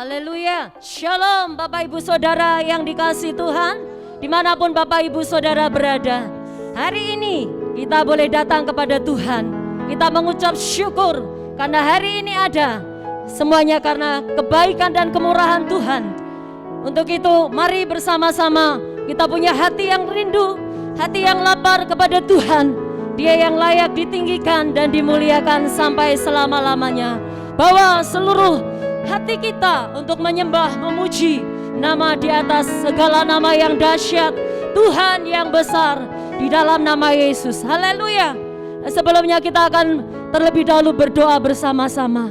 Haleluya. Shalom Bapak Ibu Saudara yang dikasihi Tuhan, dimanapun Bapak Ibu Saudara berada. Hari ini kita boleh datang kepada Tuhan. Kita mengucap syukur karena hari ini ada. Semuanya karena kebaikan dan kemurahan Tuhan. Untuk itu mari bersama-sama kita punya hati yang rindu, hati yang lapar kepada Tuhan. Dia yang layak ditinggikan dan dimuliakan sampai selama-lamanya. Bawa seluruh hati kita untuk menyembah, memuji nama di atas segala nama yang dahsyat, Tuhan yang besar di dalam nama Yesus. Haleluya. Sebelumnya kita akan terlebih dahulu berdoa bersama-sama.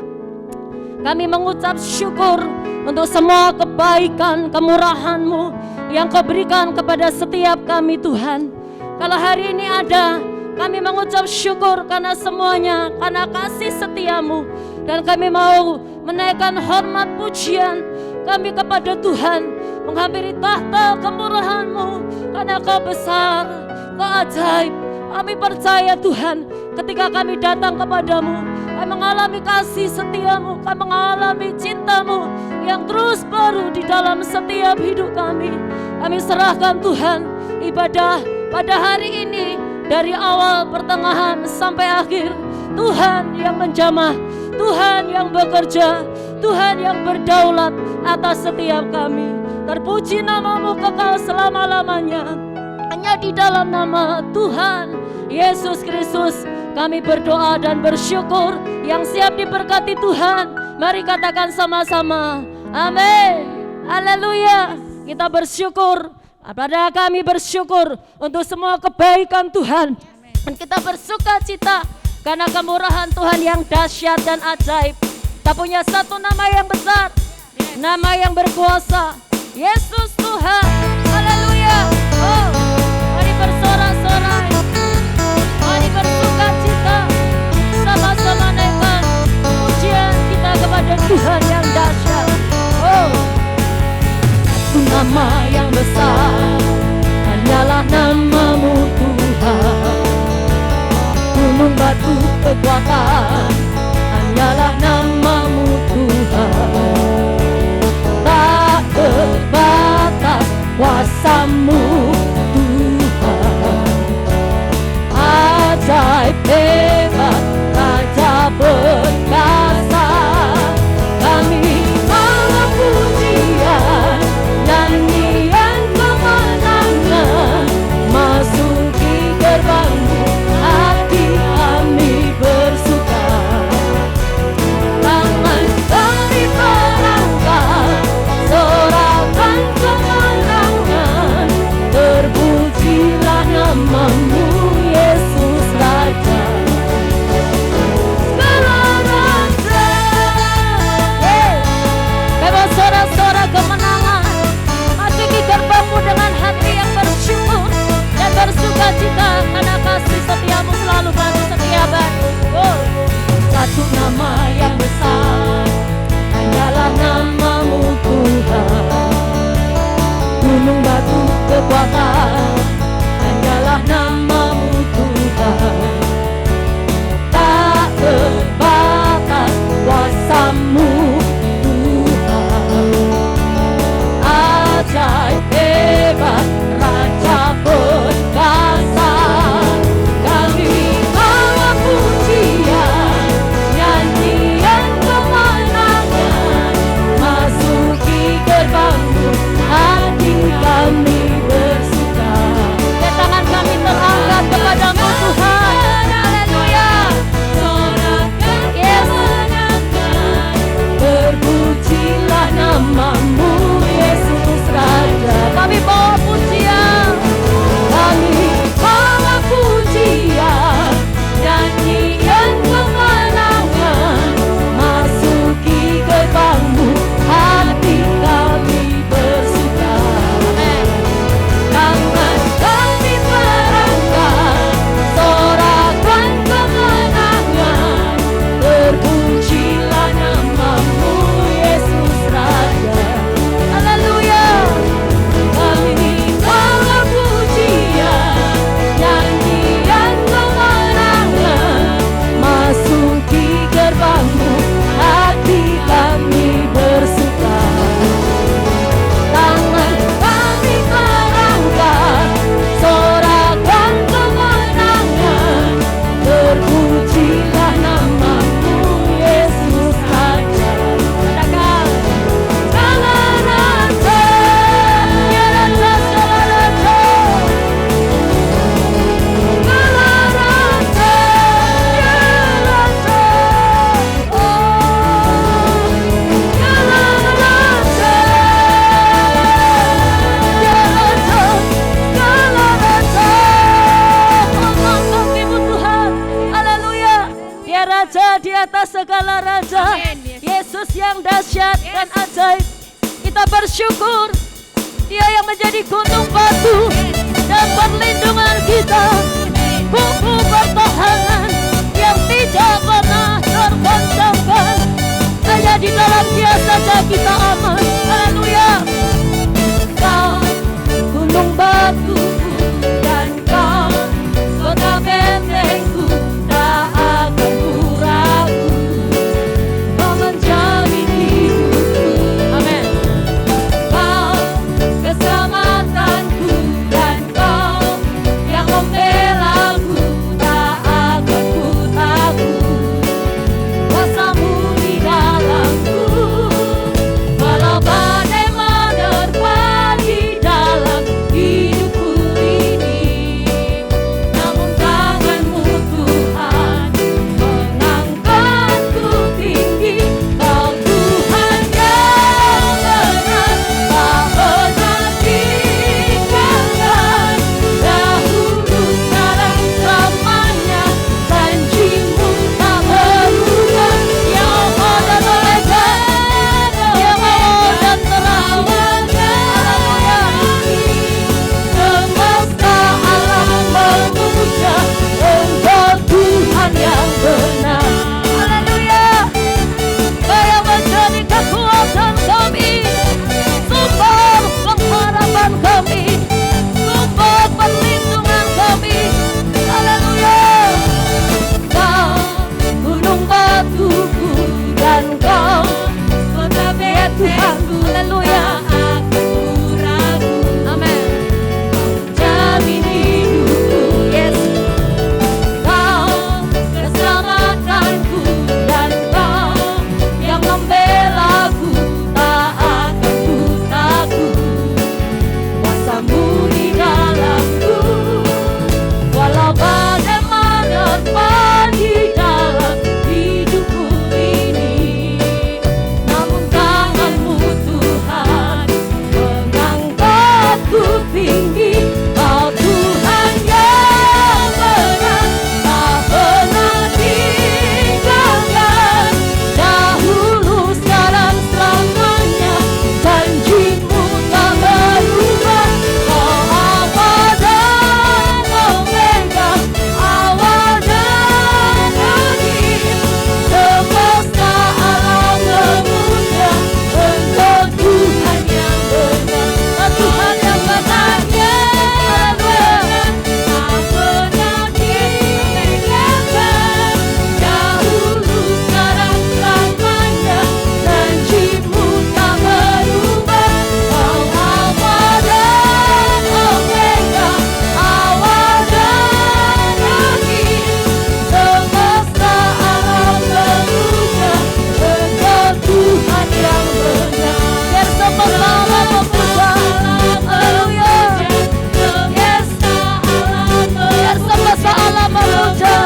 Kami mengucap syukur untuk semua kebaikan, kemurahan-Mu yang Kau berikan kepada setiap kami Tuhan. Kalau hari ini ada, kami mengucap syukur karena semuanya, karena kasih setia-Mu. Dan kami mau menaikkan hormat pujian kami kepada Tuhan, menghampiri tahta kemurahan-Mu, karena Kau besar, Kau ajaib. Kami percaya Tuhan, ketika kami datang kepadamu, kami mengalami kasih setia-Mu, kami mengalami cinta-Mu yang terus baru di dalam setiap hidup kami. Kami serahkan Tuhan ibadah pada hari ini, dari awal, pertengahan, sampai akhir. Tuhan yang menjamah, Tuhan yang bekerja, Tuhan yang berdaulat atas setiap kami. Terpuji nama-Mu kekal selama-lamanya. Hanya di dalam nama Tuhan Yesus Kristus kami berdoa dan bersyukur. Yang siap diberkati Tuhan, mari katakan sama-sama, amin. Haleluya. Kita bersyukur, pada kami bersyukur untuk semua kebaikan Tuhan. Dan kita bersuka cita karena kemurahan Tuhan yang dahsyat dan ajaib. Kita punya satu nama yang besar, nama yang berkuasa, Yesus Tuhan. Haleluya. Oh, mari bersorak-sorai, mari bersuka cita, sama-sama naikkan pujian kita kepada Tuhan yang dahsyat. Oh, satu nama yang besar, hanyalah nama-Mu Tuhan. Gunung batu kekuatan, hanyalah nama-Mu Tuhan. Tak terbatas kuasa-Mu Tuhan. Ajaib hebat, Raja perkasa. Kami mau pujian, nyanyian kemenangan, masuki gerbang-Mu, hati kami bersuka di atas segala raja. Yesus yang dahsyat dan ajaib. Kita bersyukur Dia yang menjadi gunung batu dan perlindungan kita, buku pertahanan yang tidak pernah tergoncangkan. Hanya di dalam Dia saja kita aman. Haleluya. Kau gunung batu dan kau kota bentengku, tak akan ku ragu. Kau menjamin hidupku. Amin. Kau keselamatanku dan kau yang membelaku, tak akan ku takut. Kuasamu di dalamku, walau badai menerpa di dalam hidupku ini. Namun tanganmu Tuhan mengangkatku tinggi. Kau Tuhan yang benar, tak pernah tinggalkan. Dahulu, sekarang, selamanya, janjimu tak berubah. Yang ada mereka, yang awal dan terawal. Semesta alam memuja Engkau Tuhan yang benar. Haleluya. Kau yang menjadi kekuatan kami, sumber pengharapan kami, sumber perlindungan kami. Haleluya. Kau gunung batuku dan kau kota bentengku. Haleluya. Amin. Jamin hidupku, Yesus. Kau keselamatanku dan kau yang membelaku, tak akan ku takut. Kuasamu di dalamku, walau badai menerpa di dalam hidupku ini. Namun tanganmu Tuhan mengangkatku tinggi. Kau Tuhan yang benar, tak pernah tinggalkan. Dahulu, sekarang, selamanya, janjimu tak berubah. Kau awal dan omega, awal dan akhir. Semesta alam memuja Engkau Tuhan yang benar. Tuhan yang benar, haleluya. Tak pernah tinggalkan. Dahulu, sekarang, selamanya, janjimu tak berubah. Kau awal dan omega, awal dan akhir. Semesta alam memuja Engkau Tuhan yang benar. Biar semesta alam memuja. Haleluya. Biar semesta alam memuja.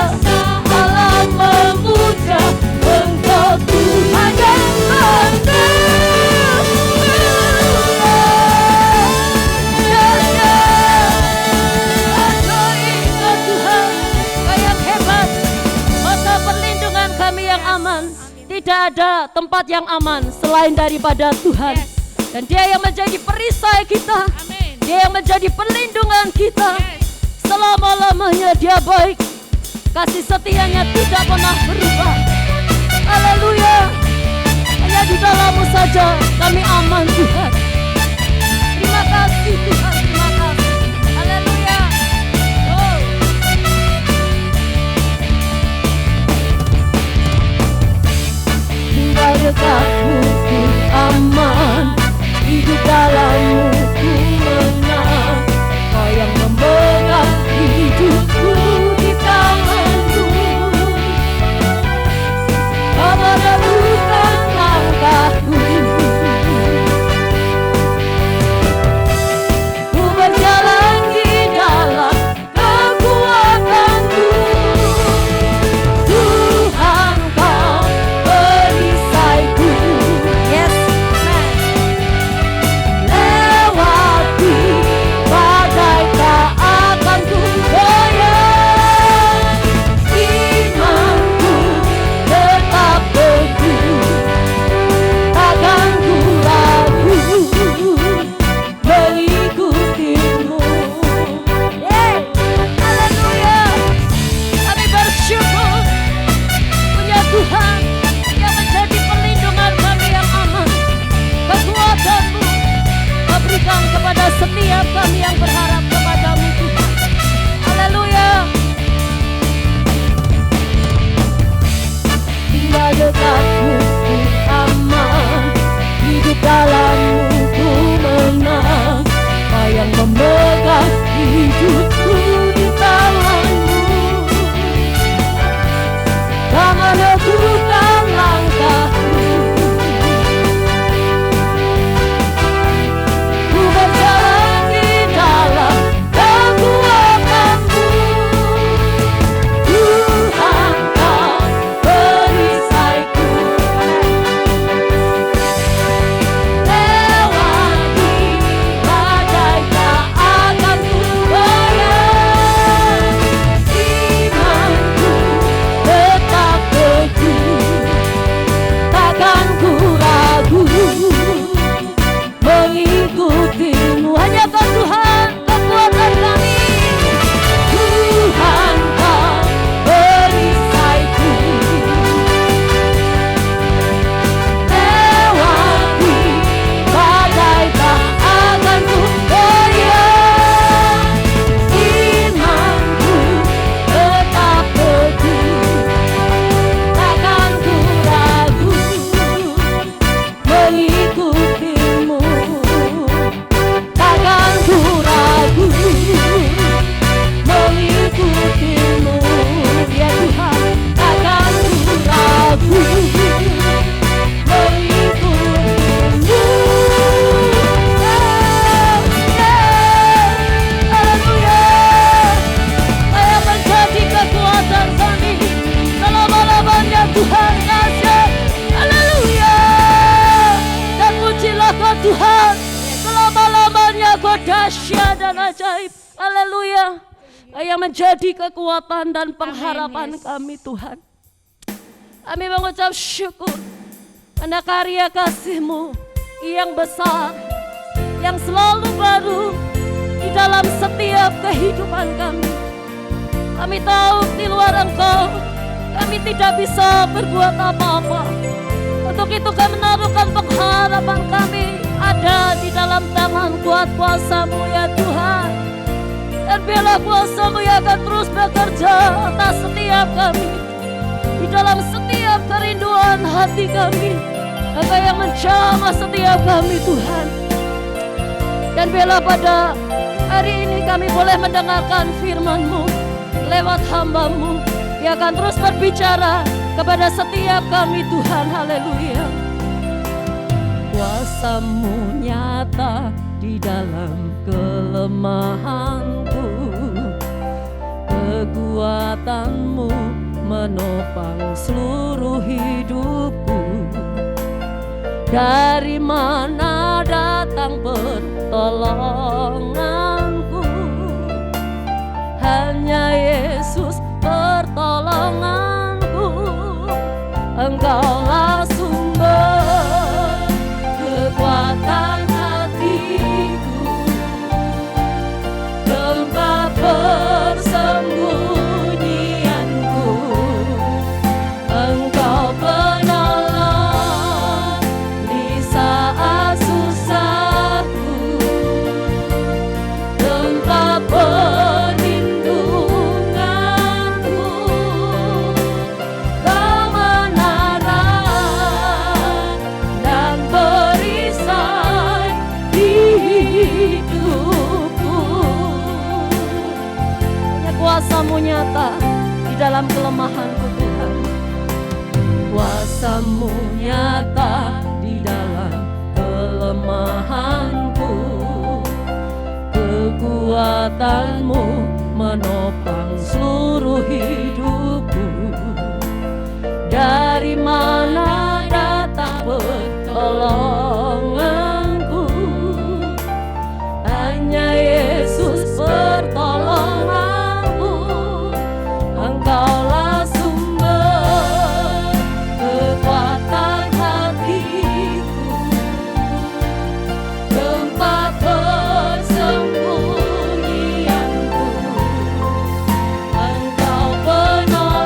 Alam memuja Engkau Tuhan yang benar. Engkau Tuhan, Kau yang hebat, kota perlindungan kami yang aman. Tidak ada tempat yang aman selain daripada Tuhan. Dan Dia yang menjadi perisai kita, Dia yang menjadi perlindungan kita. Selama-lamanya Dia baik, kasih setianya tidak pernah berubah. Haleluya. Hanya di dalam-Mu saja kami aman Tuhan. Terima kasih Tuhan, terima kasih. Haleluya. Oh. Tinggal dekatmu ku aman, hidup dalam-Mu ku menang. Kau yang memegang hidupku di tangan-Mu. Kau meneguhkan langkahku. Ku dan ajaib. Haleluya. Yang menjadi kekuatan dan pengharapan kami Tuhan. Kami mengucap syukur karena karya kasih-Mu yang besar, yang selalu baru di dalam setiap kehidupan kami. Kami tahu di luar Engkau kami tidak bisa berbuat apa-apa. Untuk itu kami menaruhkan pengharapan kami ada di dalam tangan kuat kuasa-Mu ya Tuhan. Dan biarlah kuasa-Mu yang akan terus bekerja atas setiap kami, di dalam setiap kerinduan hati kami, apa yang menjamah setiap kami Tuhan. Dan biarlah pada hari ini kami boleh mendengarkan firman-Mu lewat hamba-Mu yang akan terus berbicara kepada setiap kami Tuhan. Haleluya. Kuasa-Mu nyata di dalam kelemahanku, kekuatan-Mu menopang seluruh hidupku. Dari mana datang pertolonganku? Hanya Yesus pertolonganku. Engkaulah sumber kekuatan hatiku, tempat persembunyianku. Engkau penolong di saat susahku, tempat perlindunganku. Kau menara dan perisai hidupku. Hanya kuasa-Mu nyata di dalam kelemahanku Tuhan. Kuasa-Mu nyata di dalam kelemahanku, kekuatan-Mu menopang seluruh hidupku. Dari mana datang pertolonganku? Hanya Yesus pertolonganku. Engkaulah sumber kekuatan hatiku, tempat persembunyianku. Engkau penolong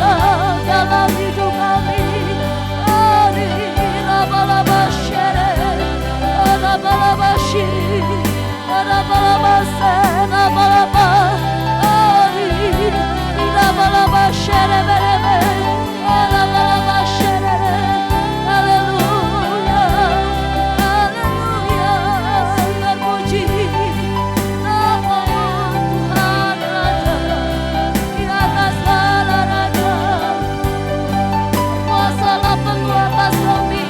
kuasa dalam hidup kami. Hari laba-laba syere, laba-laba syiri, laba-laba sen, laba-laba. Hari laba-laba syere berebe, laba-laba syere. Haleluya, haleluya, terpuji nama Tuhan Raja di atas segala raja. Kuasalah penuh atas kami,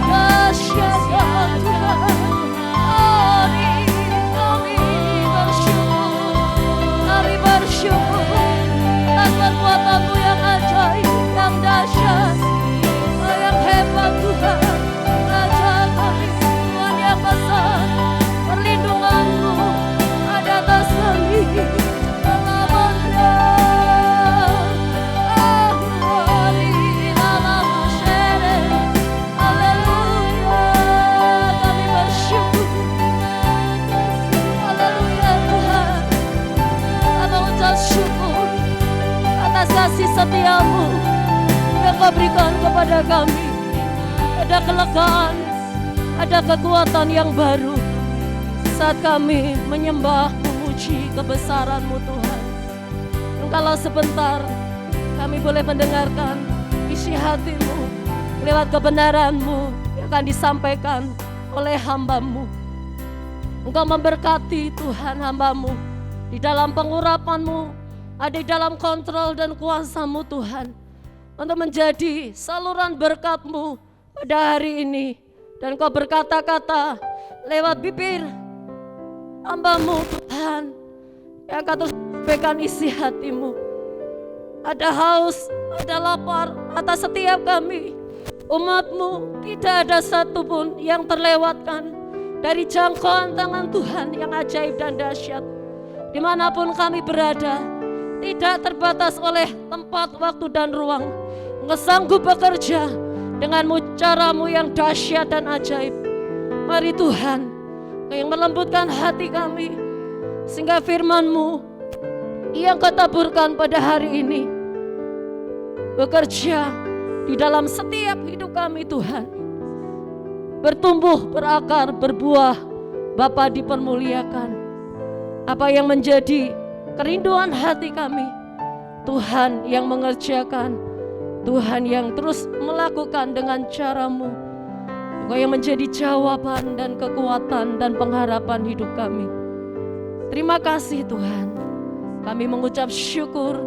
dahsyat ya Tuhan. Hari kami bersyukur atas perbuatan-Mu yang ajaib, yang dahsyat, yang hebat Tuhan. Raja kami, Tuhan yang besar, perlindungan-Mu ada atas kami. Selamanya. Hari dalam masyere. Haleluya, kami bersyukur. Haleluya Tuhan, kami ucap syukur atas kasih setia-Mu yang Kau berikan kepada kami. Ada kelegaan, ada kekuatan yang baru saat kami menyembah, memuji kebesaran-Mu Tuhan. Engkaulah sebentar kami boleh mendengarkan isi hati-Mu lewat kebenaran-Mu yang akan disampaikan oleh hamba-Mu. Engkau memberkati Tuhan hamba-Mu di dalam pengurapan-Mu, ada di dalam kontrol dan kuasa-Mu Tuhan, untuk menjadi saluran berkat-Mu pada hari ini. Dan Kau berkata-kata lewat bibir hamba-Mu Tuhan, yang akan terus sampaikan isi hati-Mu. Ada haus, ada lapar atas setiap kami, umat-Mu. Tidak ada satupun yang terlewatkan dari jangkauan tangan Tuhan yang ajaib dan dahsyat. Dimanapun kami berada, tidak terbatas oleh tempat, waktu, dan ruang. Engkau sanggup bekerja dengan cara-Mu yang dahsyat dan ajaib. Mari Tuhan, Kau yang melembutkan hati kami, sehingga firman-Mu yang Kau taburkan pada hari ini bekerja di dalam setiap hidup kami Tuhan. Bertumbuh, berakar, berbuah, Bapa dipermuliakan. Apa yang menjadi kerinduan hati kami, Tuhan yang mengerjakan, Tuhan yang terus melakukan dengan cara-Mu. Engkau yang menjadi jawaban dan kekuatan dan pengharapan hidup kami. Terima kasih Tuhan. Kami mengucap syukur,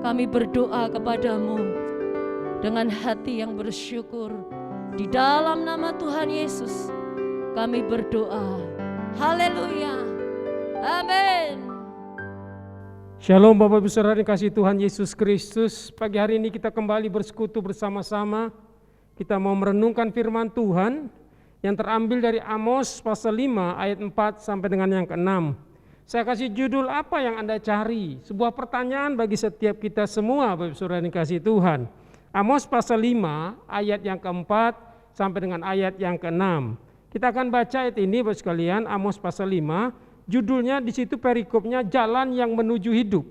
kami berdoa kepada-Mu dengan hati yang bersyukur. Di dalam nama Tuhan Yesus kami berdoa. Haleluya. Amin. Shalom Bapak Ibu Saudara yang kasih Tuhan Yesus Kristus. Pagi hari ini kita kembali bersekutu bersama-sama. Kita mau merenungkan firman Tuhan yang terambil dari Amos pasal 5 ayat 4 sampai dengan yang ke-6. Saya kasih judul apa yang Anda cari? Sebuah pertanyaan bagi setiap kita semua Bapak Ibu Saudara yang kasih Tuhan. Amos pasal 5 ayat yang ke-4 sampai dengan ayat yang ke-6. Kita akan baca ayat ini Bapak sekalian, Amos pasal 5. Judulnya di situ perikopnya jalan yang menuju hidup.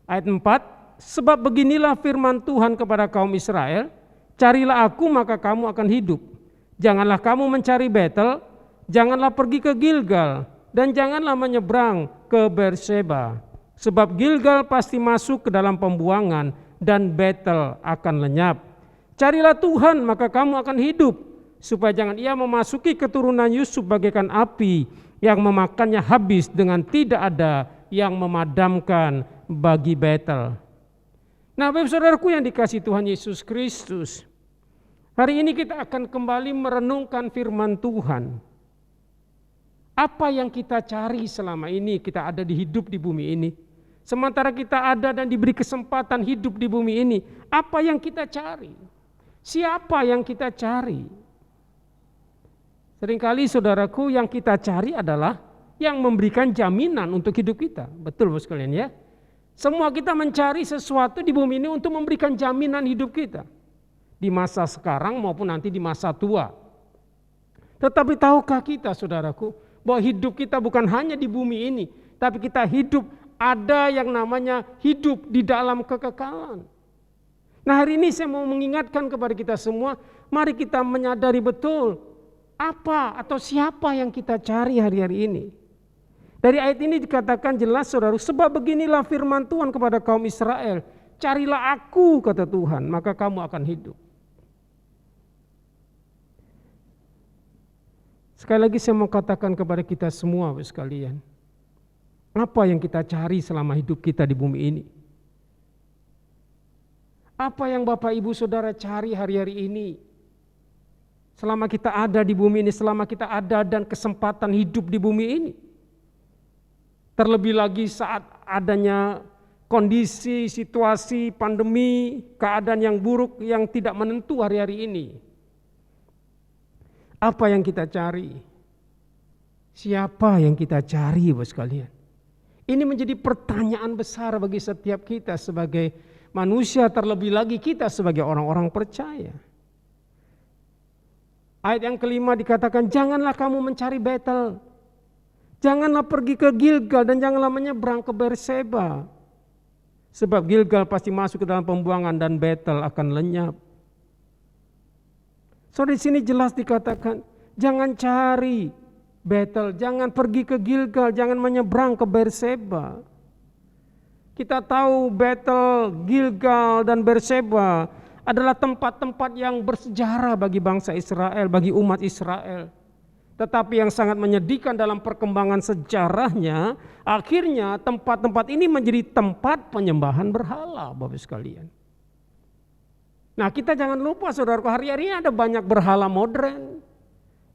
Ayat 4, sebab beginilah firman Tuhan kepada kaum Israel, carilah aku maka kamu akan hidup. Janganlah kamu mencari Betel, janganlah pergi ke Gilgal, dan janganlah menyeberang ke Berseba. Sebab Gilgal pasti masuk ke dalam pembuangan dan Betel akan lenyap. Carilah Tuhan maka kamu akan hidup, supaya jangan ia memasuki keturunan Yusuf bagaikan api yang memakannya habis dengan tidak ada yang memadamkan bagi Betel. Nah, Bapak Saudaraku yang dikasihi Tuhan Yesus Kristus, hari ini kita akan kembali merenungkan firman Tuhan. Apa yang kita cari selama ini kita ada di hidup di bumi ini? Sementara kita ada dan diberi kesempatan hidup di bumi ini, apa yang kita cari? Siapa yang kita cari? Seringkali saudaraku yang kita cari adalah yang memberikan jaminan untuk hidup kita. Betul Bapak sekalian ya. Semua kita mencari sesuatu di bumi ini untuk memberikan jaminan hidup kita. Di masa sekarang maupun nanti di masa tua. Tetapi tahukah kita saudaraku bahwa hidup kita bukan hanya di bumi ini. Tapi kita hidup Ada yang namanya hidup di dalam kekekalan. Nah, hari ini saya mau mengingatkan kepada kita semua, mari kita menyadari betul apa atau siapa yang kita cari hari-hari ini. Dari ayat ini dikatakan jelas saudara, sebab beginilah firman Tuhan kepada kaum Israel, carilah aku kata Tuhan, maka kamu akan hidup. Sekali lagi saya mau katakan kepada kita semua sekalian, apa yang kita cari selama hidup kita di bumi ini? Apa yang Bapak Ibu Saudara cari hari-hari ini? Selama kita ada di bumi ini, selama kita ada dan kesempatan hidup di bumi ini. Terlebih lagi saat adanya kondisi, situasi, pandemi, keadaan yang buruk yang tidak menentu hari-hari ini. Apa yang kita cari? Siapa yang kita cari, Bapak sekalian? Ini menjadi pertanyaan besar bagi setiap kita sebagai manusia, terlebih lagi kita sebagai orang-orang percaya. Ayat yang kelima dikatakan, janganlah kamu mencari Betel, janganlah pergi ke Gilgal dan janganlah menyeberang ke Berseba. Sebab Gilgal pasti masuk ke dalam pembuangan dan Betel akan lenyap. So di sini jelas dikatakan, jangan cari Betel, jangan pergi ke Gilgal, jangan menyeberang ke Berseba. Kita tahu Betel, Gilgal dan Berseba adalah tempat-tempat yang bersejarah bagi bangsa Israel, bagi umat Israel. Tetapi yang sangat menyedihkan dalam perkembangan sejarahnya, akhirnya tempat-tempat ini menjadi tempat penyembahan berhala, Bapak sekalian. Nah, kita jangan lupa saudaraku, hari-hari ini ada banyak berhala modern.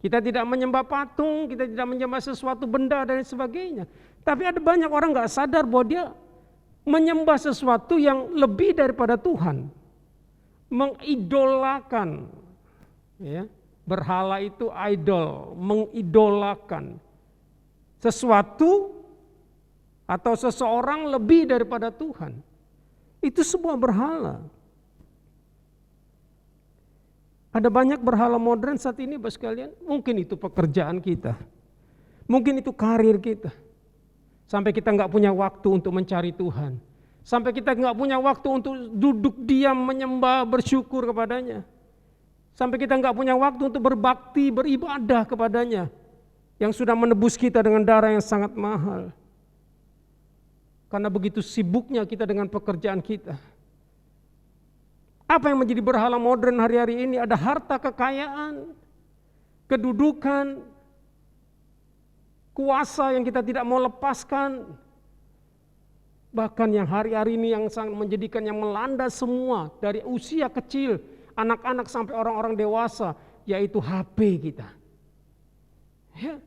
Kita tidak menyembah patung, kita tidak menyembah sesuatu benda dan sebagainya. Tapi ada banyak orang gak sadar bahwa dia menyembah sesuatu yang lebih daripada Tuhan. Mengidolakan, ya. Berhala itu idol, mengidolakan sesuatu atau seseorang lebih daripada Tuhan. Itu sebuah berhala. Ada banyak berhala modern saat ini Bapak sekalian. Mungkin itu pekerjaan kita, mungkin itu karir kita. Sampai kita gak punya waktu untuk mencari Tuhan. Sampai kita gak punya waktu untuk duduk diam menyembah, bersyukur kepadanya. Sampai kita gak punya waktu untuk berbakti, beribadah kepadanya. Yang sudah menebus kita dengan darah yang sangat mahal. Karena begitu sibuknya kita dengan pekerjaan kita. Apa yang menjadi berhala modern hari-hari ini? Ada harta kekayaan, kedudukan, kuasa yang kita tidak mau lepaskan. Bahkan yang hari-hari ini yang sangat menjadikan yang melanda semua dari usia kecil, anak-anak sampai orang-orang dewasa, yaitu HP kita. Ya,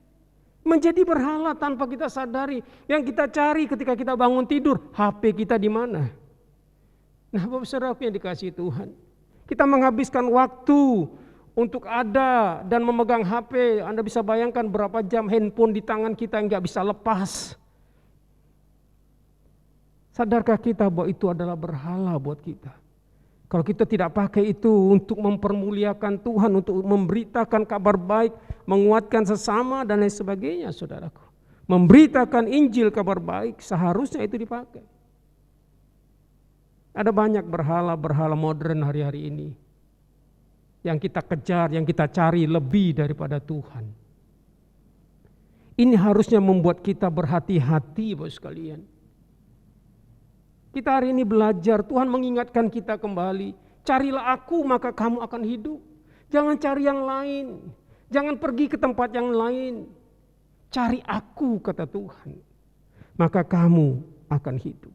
menjadi berhala tanpa kita sadari. Yang kita cari ketika kita bangun tidur, HP kita di mana? Nah, Bapak Saudaraku yang dikasihi Tuhan, kita menghabiskan waktu untuk ada dan memegang HP. Anda bisa bayangkan berapa jam handphone di tangan kita yang gak bisa lepas. Sadarkah kita bahwa itu adalah berhala buat kita? Kalau kita tidak pakai itu untuk mempermuliakan Tuhan, untuk memberitakan kabar baik, menguatkan sesama dan lain sebagainya, saudaraku. Memberitakan Injil kabar baik, seharusnya itu dipakai. Ada banyak berhala-berhala modern hari-hari ini yang kita kejar, yang kita cari lebih daripada Tuhan. Ini harusnya membuat kita berhati-hati, Bapak sekalian. Kita hari ini belajar, Tuhan mengingatkan kita kembali, carilah aku maka kamu akan hidup. Jangan cari yang lain, jangan pergi ke tempat yang lain. Cari aku kata Tuhan, maka kamu akan hidup.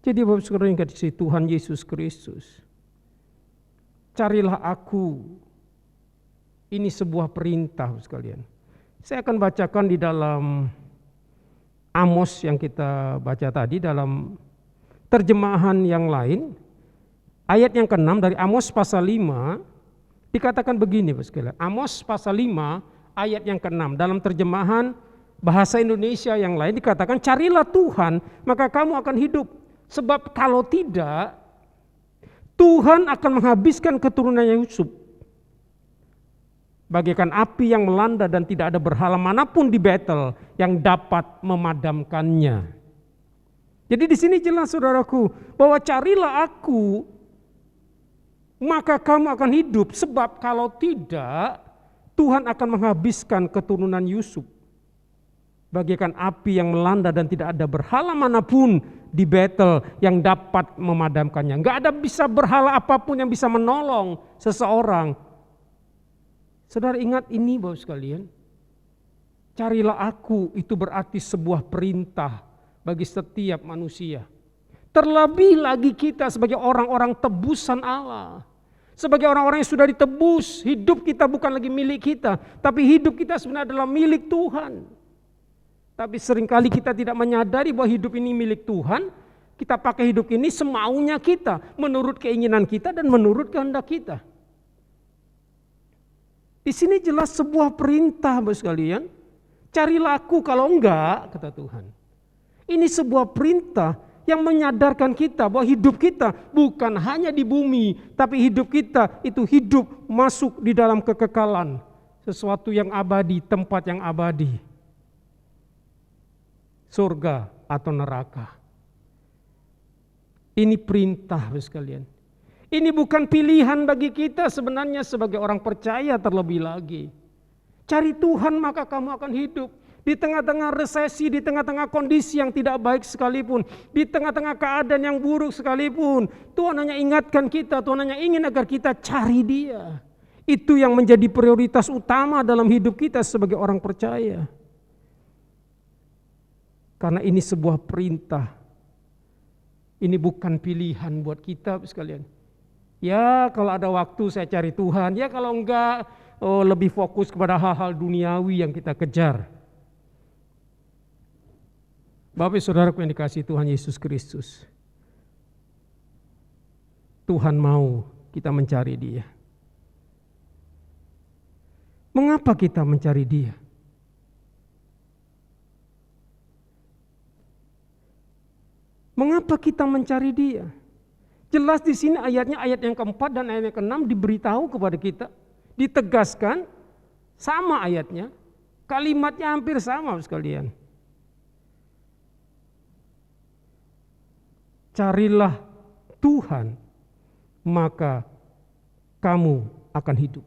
Jadi Bapak Saudara yang dikasihi Tuhan Yesus Kristus, carilah aku. Ini sebuah perintah sekalian. Saya akan bacakan di dalam Amos yang kita baca tadi dalam terjemahan yang lain. Ayat yang ke-6 dari Amos pasal 5 dikatakan begini Bapak sekalian. Amos pasal 5 ayat yang ke-6 dalam terjemahan bahasa Indonesia yang lain dikatakan, carilah Tuhan maka kamu akan hidup. Sebab kalau tidak, Tuhan akan menghabiskan keturunan Yusuf. bagaikan api yang melanda dan tidak ada berhala manapun di Betel yang dapat memadamkannya. Jadi di sini jelas saudaraku, bahwa carilah aku, maka kamu akan hidup. Sebab kalau tidak, Tuhan akan menghabiskan keturunan Yusuf. Bagaikan api yang melanda dan tidak ada berhala manapun di Betel yang dapat memadamkannya. Enggak ada bisa berhala apapun yang bisa menolong seseorang. Saudara ingat ini Bapak sekalian, carilah aku itu berarti sebuah perintah bagi setiap manusia. Terlebih lagi kita sebagai orang-orang tebusan Allah. Sebagai orang-orang yang sudah ditebus, hidup kita bukan lagi milik kita, tapi hidup kita sebenarnya adalah milik Tuhan. Tapi seringkali kita tidak menyadari bahwa hidup ini milik Tuhan, kita pakai hidup ini semaunya kita, menurut keinginan kita dan menurut kehendak kita. Di sini jelas sebuah perintah Bapak sekalian. Carilah aku, kalau enggak, kata Tuhan. Ini sebuah perintah yang menyadarkan kita bahwa hidup kita bukan hanya di bumi, tapi hidup kita itu hidup masuk di dalam kekekalan. Sesuatu yang abadi, tempat yang abadi. Surga atau neraka. Ini perintah Bapak sekalian. Ini bukan pilihan bagi kita sebenarnya sebagai orang percaya terlebih lagi. Cari Tuhan maka kamu akan hidup. Di tengah-tengah resesi, di tengah-tengah kondisi yang tidak baik sekalipun, di tengah-tengah keadaan yang buruk sekalipun, Tuhan hanya ingatkan kita, Tuhan hanya ingin agar kita cari Dia. Itu yang menjadi prioritas utama dalam hidup kita sebagai orang percaya. Karena ini sebuah perintah. Ini bukan pilihan buat kita sekalian. Ya kalau ada waktu saya cari Tuhan, ya kalau enggak lebih fokus kepada hal-hal duniawi yang kita kejar. Bapak saudaraku yang dikasihi Tuhan Yesus Kristus, Tuhan mau kita mencari Dia. Mengapa kita mencari Dia? Mengapa kita mencari Dia? Jelas di sini ayatnya, ayat yang keempat dan ayat yang keenam diberitahu kepada kita, ditegaskan sama ayatnya, kalimatnya hampir sama sekalian. Carilah Tuhan, maka kamu akan hidup.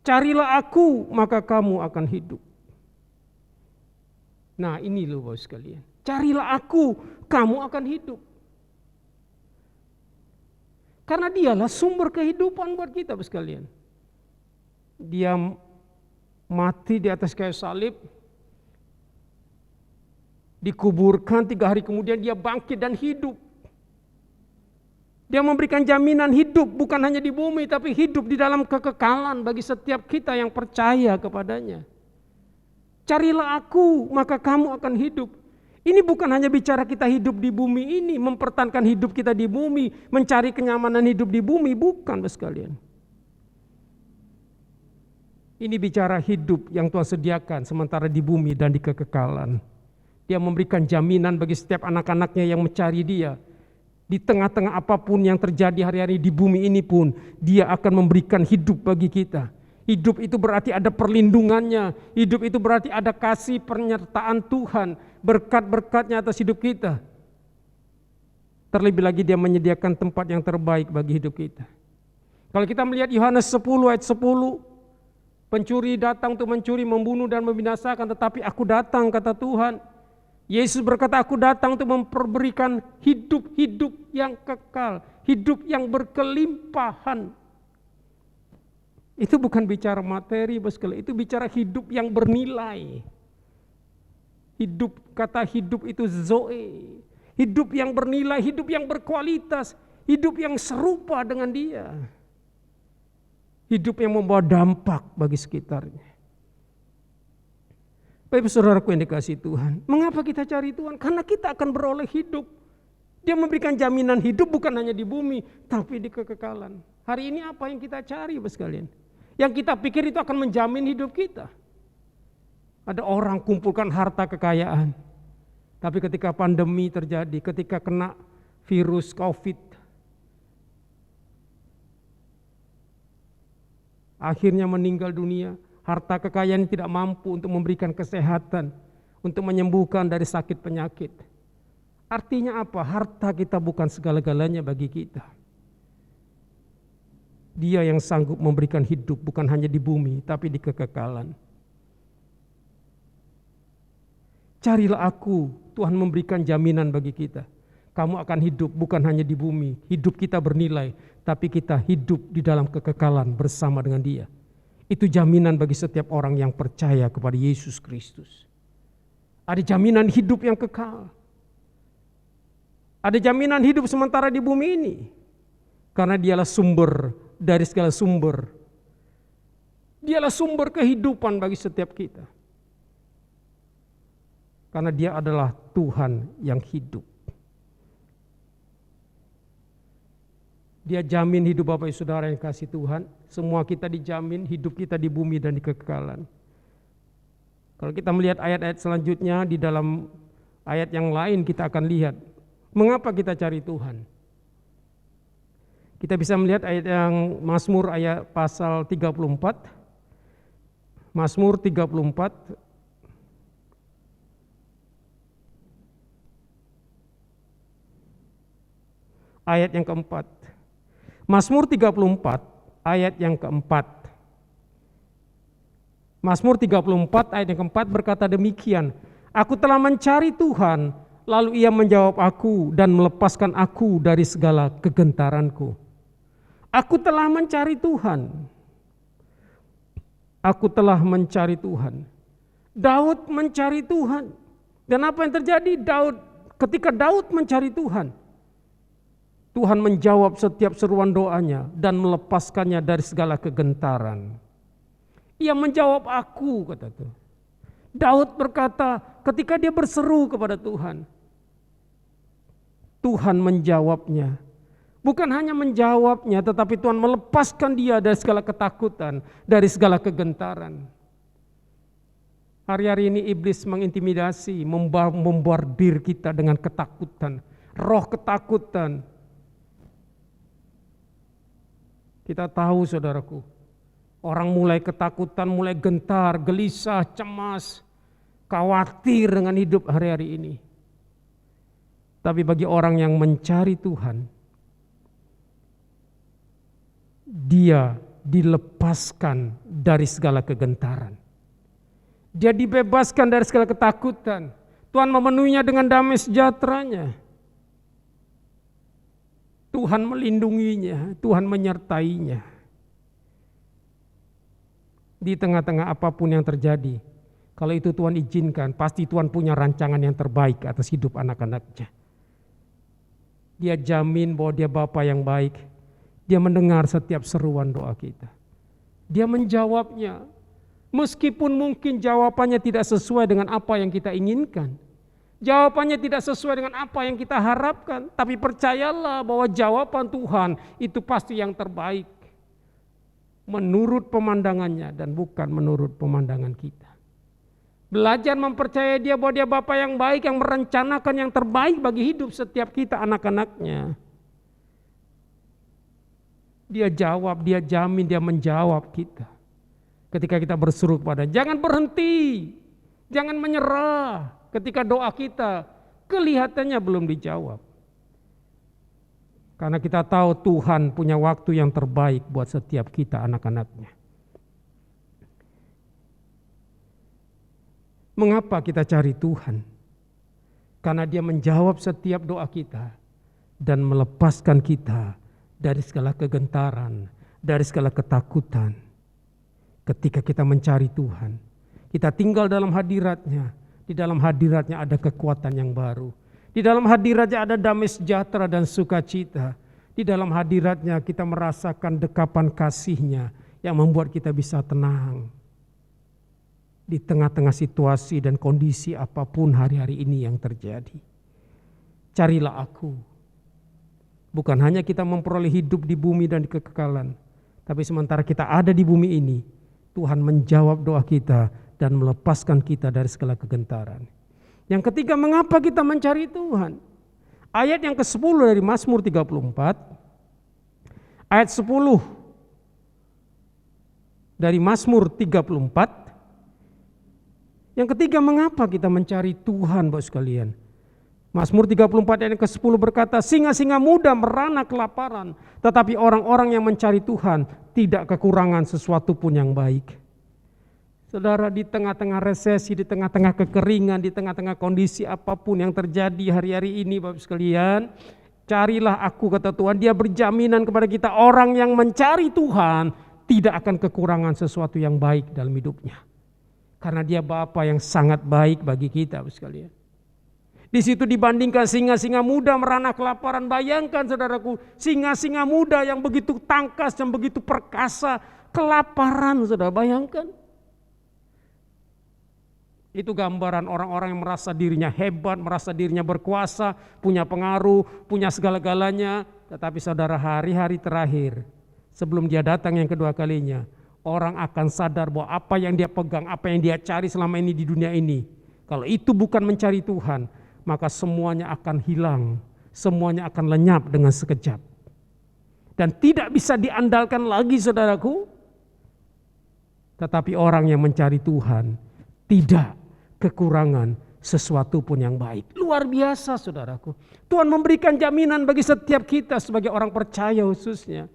Carilah aku, maka kamu akan hidup. Nah ini loh Bapak sekalian, carilah aku, kamu akan hidup. Karena Dialah sumber kehidupan buat kita sekalian. Dia mati di atas kayu salib, dikuburkan, 3 hari kemudian Dia bangkit dan hidup. Dia memberikan jaminan hidup bukan hanya di bumi, tapi hidup di dalam kekekalan bagi setiap kita yang percaya kepadanya. Carilah aku, maka kamu akan hidup. Ini bukan hanya bicara kita hidup di bumi ini, mempertahankan hidup kita di bumi, mencari kenyamanan hidup di bumi, bukan Bapak sekalian. Ini bicara hidup yang Tuhan sediakan sementara di bumi dan di kekekalan. Dia memberikan jaminan bagi setiap anak-anaknya yang mencari Dia. Di tengah-tengah apapun yang terjadi hari-hari di bumi ini pun, Dia akan memberikan hidup bagi kita. Hidup itu berarti ada perlindungannya, hidup itu berarti ada kasih penyertaan Tuhan, berkat-berkatnya atas hidup kita. Terlebih lagi Dia menyediakan tempat yang terbaik bagi hidup kita. Kalau kita melihat Yohanes 10 ayat 10, pencuri datang untuk mencuri, membunuh dan membinasakan, tetapi aku datang, kata Tuhan. Yesus berkata, aku datang untuk memberikan hidup-hidup yang kekal, hidup yang berkelimpahan. Itu bukan bicara materi, itu bicara hidup yang bernilai. Hidup, kata hidup itu zoe. Hidup yang bernilai, hidup yang berkualitas, hidup yang serupa dengan Dia. Hidup yang membawa dampak bagi sekitarnya. Bapak saudaraku yang dikasihi Tuhan, mengapa kita cari Tuhan? Karena kita akan beroleh hidup. Dia memberikan jaminan hidup bukan hanya di bumi, tapi di kekekalan. Hari ini apa yang kita cari Bapak sekalian? Yang kita pikir itu akan menjamin hidup kita. Ada orang kumpulkan harta kekayaan, tapi ketika pandemi terjadi, ketika kena virus COVID, akhirnya meninggal dunia. Harta kekayaan tidak mampu untuk memberikan kesehatan, untuk menyembuhkan dari sakit penyakit. Artinya apa? Harta kita bukan segala-galanya bagi kita. Dia yang sanggup memberikan hidup bukan hanya di bumi, tapi di kekekalan. Carilah aku, Tuhan memberikan jaminan bagi kita. Kamu akan hidup bukan hanya di bumi, hidup kita bernilai, tapi kita hidup di dalam kekekalan bersama dengan Dia. Itu jaminan bagi setiap orang yang percaya kepada Yesus Kristus. Ada jaminan hidup yang kekal. Ada jaminan hidup sementara di bumi ini. Karena Dialah sumber dari segala sumber. Dialah sumber kehidupan bagi setiap kita. Karena Dia adalah Tuhan yang hidup. Dia jamin hidup Bapak Ibu Saudara yang kasih Tuhan. Semua kita dijamin hidup kita di bumi dan di kekekalan. Kalau kita melihat ayat-ayat selanjutnya, di dalam ayat yang lain kita akan lihat mengapa kita cari Tuhan. Kita bisa melihat ayat yang Mazmur ayat pasal 34. Mazmur 34 ayat yang keempat. Mazmur 34 ayat yang keempat. Mazmur 34 ayat yang keempat berkata demikian, aku telah mencari Tuhan, lalu Ia menjawab aku dan melepaskan aku dari segala kegentaranku. Aku telah mencari Tuhan. Aku telah mencari Tuhan. Daud mencari Tuhan. Dan apa yang terjadi? Ketika Daud mencari Tuhan, Tuhan menjawab setiap seruan doanya dan melepaskannya dari segala kegentaran. Ia menjawab aku, kata Tuhan. Daud berkata ketika dia berseru kepada Tuhan, Tuhan menjawabnya. Bukan hanya menjawabnya, tetapi Tuhan melepaskan dia dari segala ketakutan, dari segala kegentaran. Hari-hari ini iblis mengintimidasi, membordir kita dengan ketakutan, roh ketakutan. Kita tahu saudaraku, orang mulai ketakutan, mulai gentar, gelisah, cemas, khawatir dengan hidup hari-hari ini. Tapi bagi orang yang mencari Tuhan, dia dilepaskan dari segala kegentaran. Dia dibebaskan dari segala ketakutan. Tuhan memenuhinya dengan damai sejahteranya. Tuhan melindunginya, Tuhan menyertainya. Di tengah-tengah apapun yang terjadi, kalau itu Tuhan izinkan, pasti Tuhan punya rancangan yang terbaik atas hidup anak-anaknya. Dia jamin bahwa Dia Bapa yang baik. Dia mendengar setiap seruan doa kita. Dia menjawabnya, meskipun mungkin jawabannya tidak sesuai dengan apa yang kita inginkan. Jawabannya tidak sesuai dengan apa yang kita harapkan, tapi percayalah bahwa jawaban Tuhan itu pasti yang terbaik. Menurut pemandangannya dan bukan menurut pemandangan kita. Belajar mempercayai Dia bahwa Dia Bapa yang baik, yang merencanakan yang terbaik bagi hidup setiap kita anak-anaknya. Dia jawab, Dia jamin, Dia menjawab kita. Ketika kita berseru kepada, jangan berhenti, jangan menyerah. Ketika doa kita kelihatannya belum dijawab. Karena kita tahu Tuhan punya waktu yang terbaik buat setiap kita anak-anaknya. Mengapa kita cari Tuhan? Karena Dia menjawab setiap doa kita dan melepaskan kita dari segala kegentaran, dari segala ketakutan. Ketika kita mencari Tuhan, kita tinggal dalam hadirat-Nya. Di dalam hadirat-Nya ada kekuatan yang baru. Di dalam hadirat-Nya ada damai sejahtera dan sukacita. Di dalam hadirat-Nya kita merasakan dekapan kasih-Nya yang membuat kita bisa tenang. Di tengah-tengah situasi dan kondisi apapun hari-hari ini yang terjadi. Carilah aku. Bukan hanya kita memperoleh hidup di bumi dan di kekekalan. Tapi sementara kita ada di bumi ini, Tuhan menjawab doa kita dan melepaskan kita dari segala kegentaran. Yang ketiga, mengapa kita mencari Tuhan? Ayat yang ke-10 dari Mazmur 34, ayat 10. dari Mazmur 34. Yang ketiga, mengapa kita mencari Tuhan, Bapak sekalian? Mazmur 34 ayat ke-10 berkata, singa-singa muda merana kelaparan, tetapi orang-orang yang mencari Tuhan tidak kekurangan sesuatu pun yang baik. Saudara, di tengah-tengah resesi, di tengah-tengah kekeringan, di tengah-tengah kondisi apapun yang terjadi hari-hari ini, Bapak sekalian, carilah aku, kata Tuhan. Dia berjaminan kepada kita, orang yang mencari Tuhan tidak akan kekurangan sesuatu yang baik dalam hidupnya. Karena dia Bapa yang sangat baik bagi kita, Bapak sekalian. Di situ dibandingkan singa-singa muda merana kelaparan. Bayangkan saudaraku, singa-singa muda yang begitu tangkas, yang begitu perkasa, kelaparan, saudara, bayangkan. Itu gambaran orang-orang yang merasa dirinya hebat, merasa dirinya berkuasa, punya pengaruh, punya segala-galanya. Tetapi saudara, hari-hari terakhir sebelum dia datang yang kedua kalinya, orang akan sadar bahwa apa yang dia pegang, apa yang dia cari selama ini di dunia ini, kalau itu bukan mencari Tuhan, maka semuanya akan hilang, semuanya akan lenyap dengan sekejap. Dan tidak bisa diandalkan lagi, saudaraku. Tetapi orang yang mencari Tuhan tidak kekurangan sesuatu pun yang baik. Luar biasa, saudaraku. Tuhan memberikan jaminan bagi setiap kita sebagai orang percaya khususnya.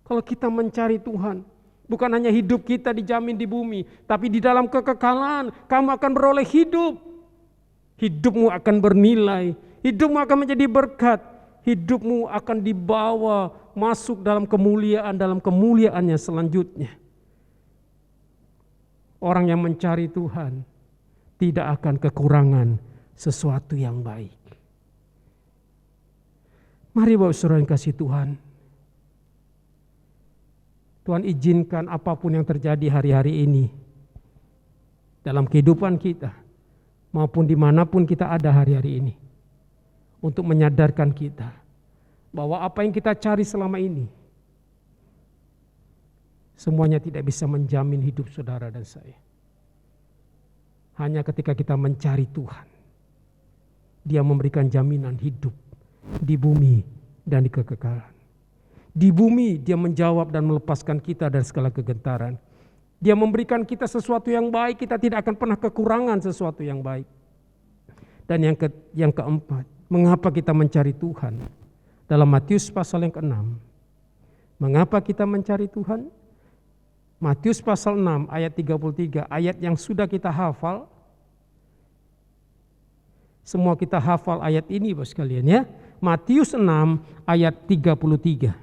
Kalau kita mencari Tuhan, bukan hanya hidup kita dijamin di bumi, tapi di dalam kekekalan kamu akan beroleh hidup. Hidupmu akan bernilai, hidupmu akan menjadi berkat, hidupmu akan dibawa masuk dalam kemuliaannya selanjutnya. Orang yang mencari Tuhan tidak akan kekurangan sesuatu yang baik. Mari Bapak Saudara yang kasih Tuhan. Tuhan izinkan apapun yang terjadi hari-hari ini dalam kehidupan kita, maupun dimanapun kita ada hari-hari ini, untuk menyadarkan kita bahwa apa yang kita cari selama ini semuanya tidak bisa menjamin hidup saudara dan saya. Hanya ketika kita mencari Tuhan, Dia memberikan jaminan hidup di bumi dan di kekekalan. Di bumi Dia menjawab dan melepaskan kita dari segala kegentaran. Dia memberikan kita sesuatu yang baik, kita tidak akan pernah kekurangan sesuatu yang baik. Dan yang keempat, mengapa kita mencari Tuhan? Dalam Matius pasal yang ke-6. Mengapa kita mencari Tuhan? Matius pasal 6 ayat 33, ayat yang sudah kita hafal. Semua kita hafal ayat ini Bapak sekalian ya. Matius 6 ayat 33.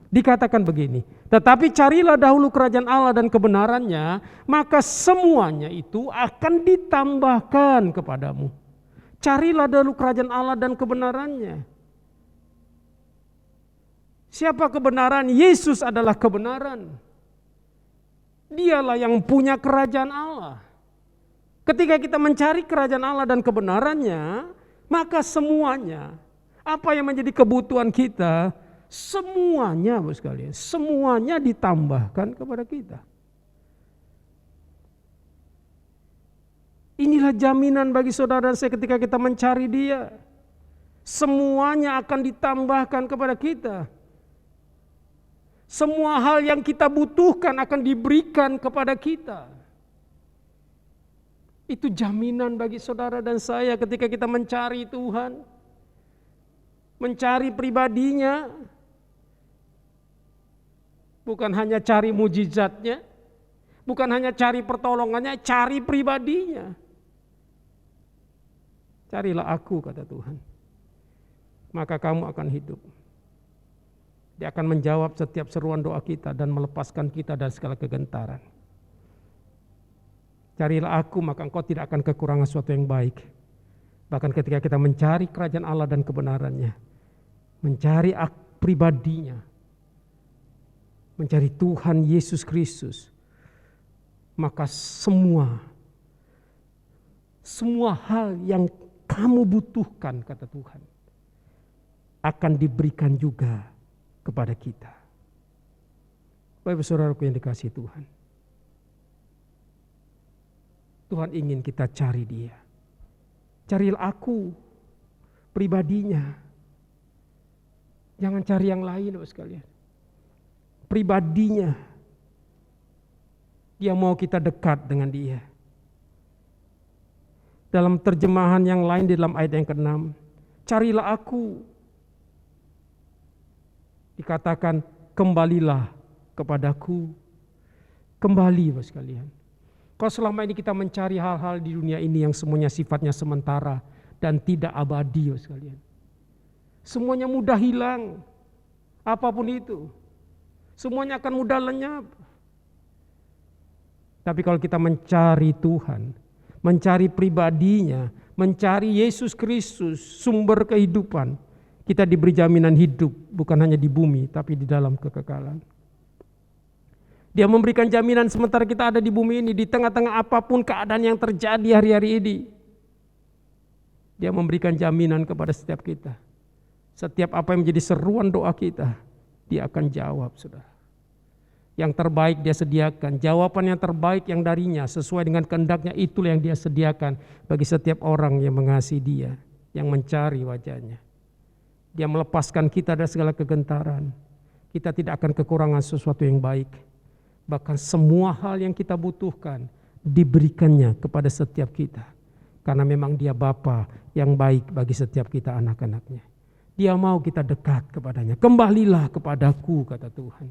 Dikatakan begini, tetapi carilah dahulu kerajaan Allah dan kebenarannya, maka semuanya itu akan ditambahkan kepadamu. Carilah dahulu kerajaan Allah dan kebenarannya. Siapa kebenaran? Yesus adalah kebenaran. Dialah yang punya kerajaan Allah. Ketika kita mencari kerajaan Allah dan kebenarannya, maka semuanya, apa yang menjadi kebutuhan kita, semuanya Bapak sekalian, semuanya ditambahkan kepada kita. Inilah jaminan bagi saudara dan saya ketika kita mencari Dia. Semuanya akan ditambahkan kepada kita. Semua hal yang kita butuhkan akan diberikan kepada kita. Itu jaminan bagi saudara dan saya ketika kita mencari Tuhan. Mencari pribadinya. Bukan hanya cari mujizatnya, bukan hanya cari pertolongannya, cari pribadinya. Carilah aku, kata Tuhan, maka kamu akan hidup. Dia akan menjawab setiap seruan doa kita dan melepaskan kita dari segala kegentaran. Carilah aku, maka engkau tidak akan kekurangan sesuatu yang baik. Bahkan ketika kita mencari kerajaan Allah dan kebenarannya, mencari pribadinya, mencari Tuhan Yesus Kristus, maka semua hal yang kamu butuhkan, kata Tuhan, akan diberikan juga kepada kita. Bapak saudaraku yang dikasihi Tuhan, Tuhan ingin kita cari Dia. Carilah aku, pribadinya. Jangan cari yang lain Bapak sekalian. Pribadinya. Dia mau kita dekat dengan Dia. Dalam terjemahan yang lain di dalam ayat yang ke-6, carilah aku. Dikatakan kembalilah kepadaku. Kembali Bapak sekalian. Kalau selama ini kita mencari hal-hal di dunia ini yang semuanya sifatnya sementara dan tidak abadi Bapak sekalian. Semuanya mudah hilang. Apapun itu. Semuanya akan mudah lenyap. Tapi kalau kita mencari Tuhan, mencari pribadinya, mencari Yesus Kristus, sumber kehidupan, kita diberi jaminan hidup bukan hanya di bumi tapi di dalam kekekalan. Dia memberikan jaminan sementara kita ada di bumi ini, di tengah-tengah apapun keadaan yang terjadi hari-hari ini. Dia memberikan jaminan kepada setiap kita. Setiap apa yang menjadi seruan doa kita, Dia akan jawab, saudara. Yang terbaik Dia sediakan, jawaban yang terbaik yang darinya sesuai dengan kehendak-Nya, itulah yang Dia sediakan bagi setiap orang yang mengasihi Dia, yang mencari wajah-Nya. Dia melepaskan kita dari segala kegentaran. Kita tidak akan kekurangan sesuatu yang baik. Bahkan semua hal yang kita butuhkan diberikannya kepada setiap kita. Karena memang Dia Bapa yang baik bagi setiap kita anak-anaknya. Dia mau kita dekat kepadanya. Kembalilah kepadaku, kata Tuhan.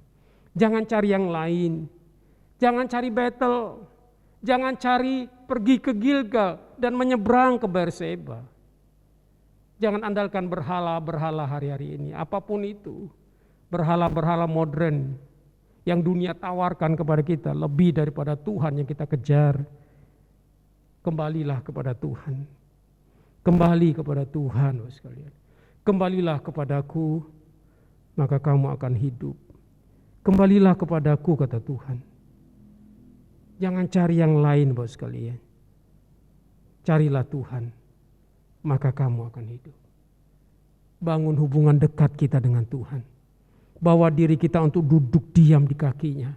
Jangan cari yang lain. Jangan cari battle. Jangan cari pergi ke Gilgal dan menyeberang ke Berseba. Jangan andalkan berhala-berhala hari-hari ini. Apapun itu. Berhala-berhala modern yang dunia tawarkan kepada kita lebih daripada Tuhan yang kita kejar. Kembalilah kepada Tuhan. Kembali kepada Tuhan, sekalian. Kembalilah kepadaku, maka kamu akan hidup. Kembalilah kepadaku, kata Tuhan. Jangan cari yang lain, Bapak sekalian. Carilah Tuhan, maka kamu akan hidup. Bangun hubungan dekat kita dengan Tuhan. Bawa diri kita untuk duduk diam di kakinya.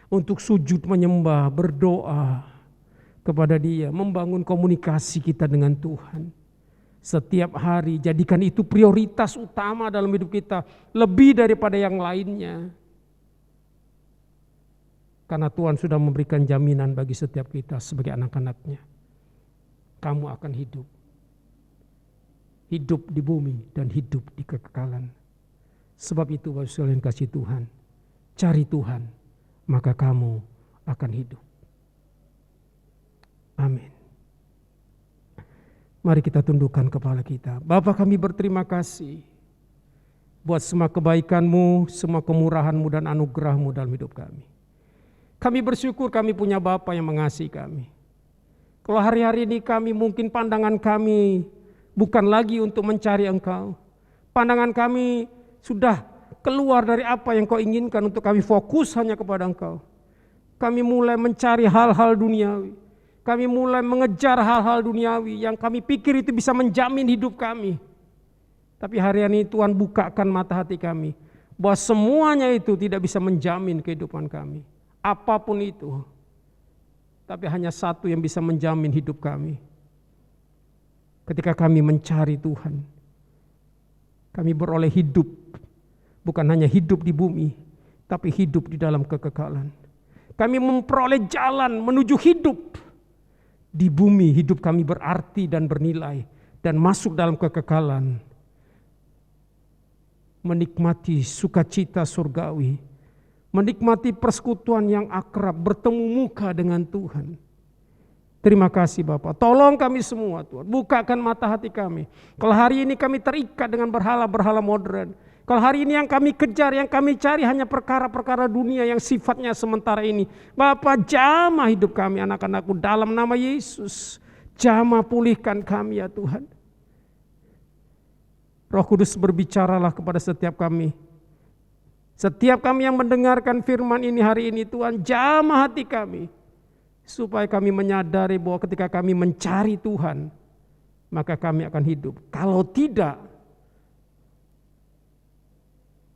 Untuk sujud menyembah, berdoa kepada Dia. Membangun komunikasi kita dengan Tuhan. Setiap hari jadikan itu prioritas utama dalam hidup kita. Lebih daripada yang lainnya. Karena Tuhan sudah memberikan jaminan bagi setiap kita sebagai anak-anak-Nya. Kamu akan hidup. Hidup di bumi dan hidup di kekekalan. Sebab itu Bapak sekalian kasih Tuhan, cari Tuhan, maka kamu akan hidup. Amin. Mari kita tundukkan kepala kita. Bapa, kami berterima kasih buat semua kebaikan-Mu, semua kemurahan-Mu dan anugerah-Mu dalam hidup kami. Kami bersyukur kami punya Bapa yang mengasihi kami. Kalau hari-hari ini kami mungkin pandangan kami bukan lagi untuk mencari Engkau. Pandangan kami sudah keluar dari apa yang Kau inginkan untuk kami fokus hanya kepada Engkau. Kami mulai mencari hal-hal duniawi. Kami mulai mengejar hal-hal duniawi yang kami pikir itu bisa menjamin hidup kami. Tapi hari ini Tuhan bukakan mata hati kami. Bahwa semuanya itu tidak bisa menjamin kehidupan kami. Apapun itu. Tapi hanya satu yang bisa menjamin hidup kami. Ketika kami mencari Tuhan. Kami beroleh hidup, bukan hanya hidup di bumi, tapi hidup di dalam kekekalan. Kami memperoleh jalan menuju hidup. Di bumi hidup kami berarti dan bernilai, dan masuk dalam kekekalan. Menikmati sukacita surgawi, menikmati persekutuan yang akrab, bertemu muka dengan Tuhan. Terima kasih Bapak, tolong kami semua Tuhan, bukakan mata hati kami. Kalau hari ini kami terikat dengan berhala-berhala modern, kalau hari ini yang kami kejar, yang kami cari hanya perkara-perkara dunia yang sifatnya sementara ini. Bapak, jamah hidup kami anak-anakku dalam nama Yesus. Jamah pulihkan kami ya Tuhan. Roh Kudus berbicaralah kepada setiap kami. Setiap kami yang mendengarkan firman ini hari ini Tuhan, jamah hati kami. Supaya kami menyadari bahwa ketika kami mencari Tuhan, maka kami akan hidup. Kalau tidak,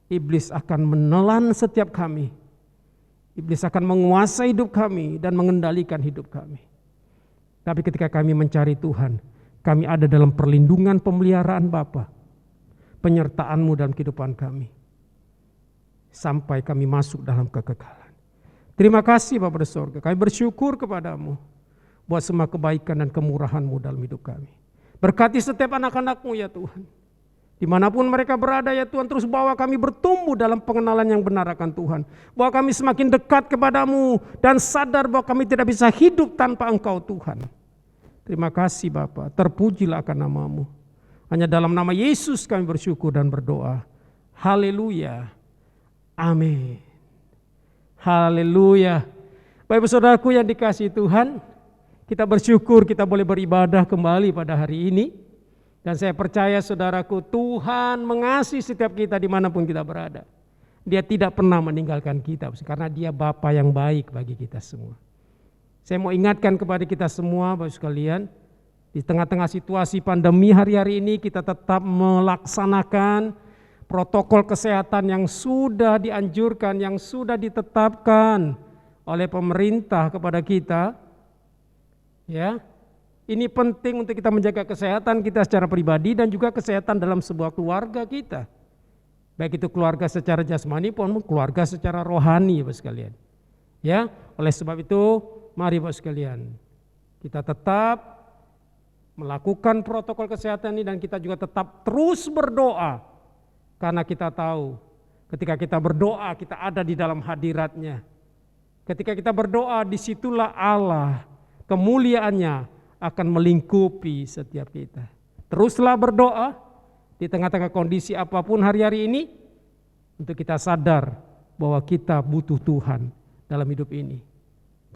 iblis akan menelan setiap kami. Iblis akan menguasai hidup kami dan mengendalikan hidup kami. Tapi ketika kami mencari Tuhan, kami ada dalam perlindungan pemeliharaan Bapa, penyertaan-Mu dalam kehidupan kami. Sampai kami masuk dalam kekekalan. Terima kasih Bapa di sorga, kami bersyukur kepadamu buat semua kebaikan dan kemurahan-Mu dalam hidup kami. Berkati setiap anak-anak-Mu ya Tuhan. Dimanapun mereka berada ya Tuhan, terus bawa kami bertumbuh dalam pengenalan yang benar akan Tuhan. Bawa kami semakin dekat kepadamu dan sadar bahwa kami tidak bisa hidup tanpa Engkau Tuhan. Terima kasih Bapa, terpujilah akan nama-Mu. Hanya dalam nama Yesus kami bersyukur dan berdoa. Haleluya. Amin. Haleluya. Bapak Ibu Saudaraku yang dikasihi Tuhan, kita bersyukur kita boleh beribadah kembali pada hari ini. Dan saya percaya saudaraku, Tuhan mengasihi setiap kita dimanapun kita berada. Dia tidak pernah meninggalkan kita karena Dia Bapa yang baik bagi kita semua. Saya mau ingatkan kepada kita semua Bapak sekalian, di tengah-tengah situasi pandemi hari-hari ini kita tetap melaksanakan protokol kesehatan yang sudah dianjurkan, yang sudah ditetapkan oleh pemerintah kepada kita. Ya. Ini penting untuk kita menjaga kesehatan kita secara pribadi dan juga kesehatan dalam sebuah keluarga kita. Baik itu keluarga secara jasmani maupun keluarga secara rohani Bapak sekalian. Ya, oleh sebab itu mari Bapak sekalian, kita tetap melakukan protokol kesehatan ini dan kita juga tetap terus berdoa. Karena kita tahu ketika kita berdoa kita ada di dalam hadirat-Nya. Ketika kita berdoa disitulah Allah, kemuliaannya akan melingkupi setiap kita. Teruslah berdoa di tengah-tengah kondisi apapun hari-hari ini untuk kita sadar bahwa kita butuh Tuhan dalam hidup ini.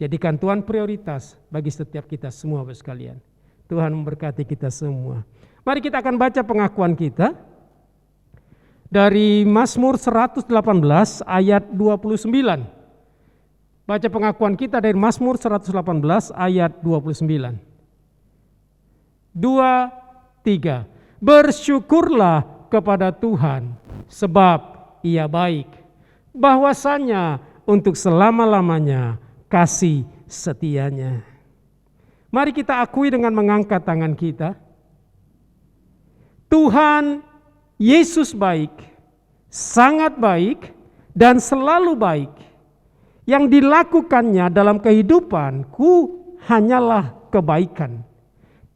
Jadikan Tuhan prioritas bagi setiap kita semua Bapak sekalian. Tuhan memberkati kita semua. Mari kita akan baca pengakuan kita dari Mazmur 118 ayat 29. Baca pengakuan kita dari Mazmur 118 ayat 29. 2, 3. Bersyukurlah kepada Tuhan sebab Ia baik. Bahwasanya untuk selama-lamanya kasih setianya. Mari kita akui dengan mengangkat tangan kita. Tuhan Yesus baik, sangat baik dan selalu baik. Yang dilakukannya dalam kehidupanku hanyalah kebaikan.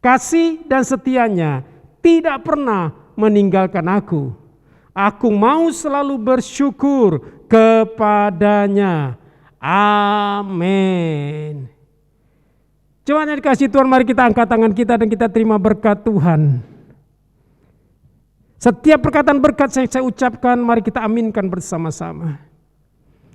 Kasih dan setianya tidak pernah meninggalkan aku. Aku mau selalu bersyukur kepadanya. Amin. Jemaat yang dikasihi Tuhan, mari kita angkat tangan kita dan kita terima berkat Tuhan. Setiap perkataan berkat yang saya ucapkan, mari kita aminkan bersama-sama.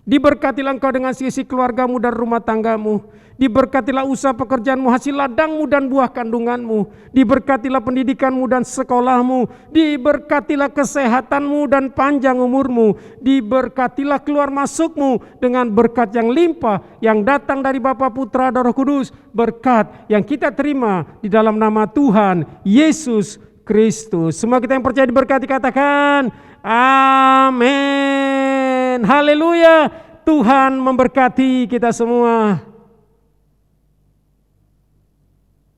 Diberkatilah engkau dengan sisi keluargamu dan rumah tanggamu. Diberkatilah usaha pekerjaanmu, hasil ladangmu dan buah kandunganmu. Diberkatilah pendidikanmu dan sekolahmu. Diberkatilah kesehatanmu dan panjang umurmu. Diberkatilah keluar masukmu dengan berkat yang limpah yang datang dari Bapa, Putra dan Roh Kudus. Berkat yang kita terima di dalam nama Tuhan Yesus Kristus. Semua kita yang percaya diberkati katakan amin. Haleluya. Tuhan memberkati kita semua.